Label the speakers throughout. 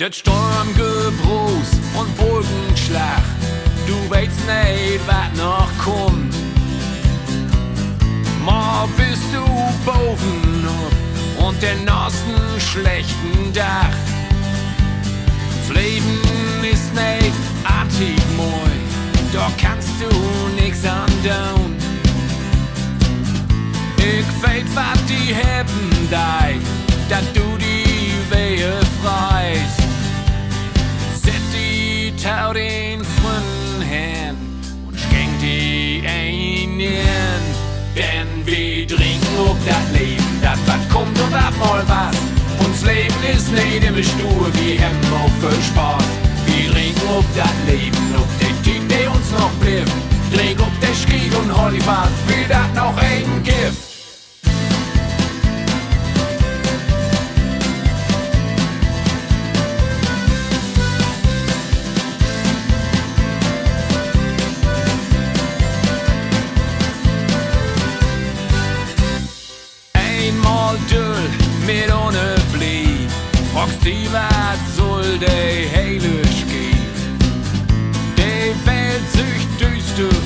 Speaker 1: Das Sturmgebrus und Bogenschlag, du weißt nicht, was noch kommt. Mal bist du boven und den nächsten schlechten Tag. Das Leben ist nicht artig moi, da kannst du nix andauern. Ich weet, wat die hebben deit, dat du die Wehe freist. Set die Tau den Fründen hin und schenk die ein. Denn wir trinken ob das Leben, das wat kommt und ab mal was. Uns Leben ist nicht immer stur, wir haben auch viel Spaß. Wir trinken ob das Leben, ob der Tiet, der uns noch blieb. Trink ob der Krieg und Hollywood, will das noch ein Gift. Mit ohne Blick, fragst die, was soll der Heilig gehen? Die Welt sich düster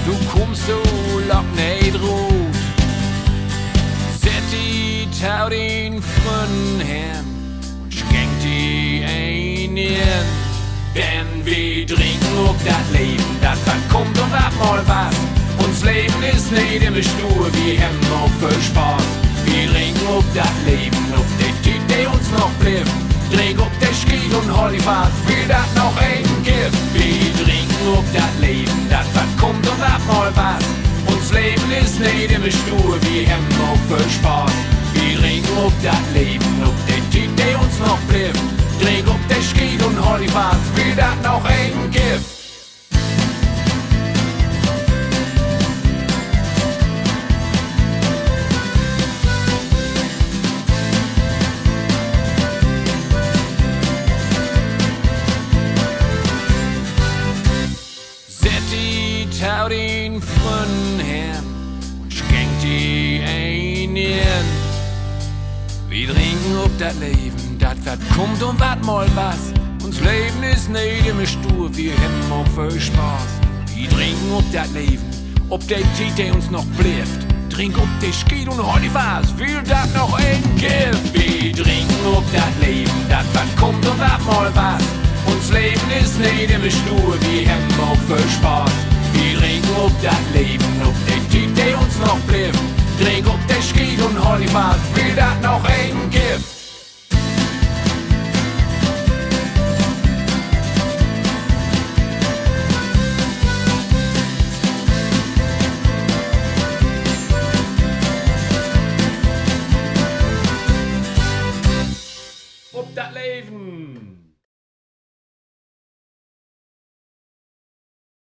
Speaker 1: du kommst so lock nicht rot. Set die Tau den Fründen hin und schenk die ein. Denn wir trinken ob das Leben, das was kommt und ab mal was. Uns Leben ist nicht immer stur, wir haben auch viel Spaß. Wir trinken ob das Leben, ob der Tiet, der uns noch blieb. Trink ob der Krieg und Hollywood, will das noch ein Gift. Wir trinken ob das Leben, das was kommt und ab mal was. Uns Leben ist nicht immer stur, wir haben auch viel Spaß. Wir trinken ob das Leben, ob der Tiet, der uns noch blieb. Trink ob der Krieg und Hollywood, will das noch ein Gift. Tau den Fründen hin und schenk die ein. Wir trinken ob das Leben, das wat kommt und wat mal was. Uns Leben ist nicht immer stur, wir haben auch viel Spaß. Wir trinken ob das Leben, ob der Tiet, der uns noch blifft. Trink ob der Schied und Hollywood, will das noch ein Gift. Wir trinken ob das Leben, das wat kommt und wat mal was. Uns Leben ist nicht immer stur, wir haben auch viel Spaß. Wir trinken ob das Leben, ob der Tiet, der uns noch blieb. Trink ob der Krieg und Hollywood, will das noch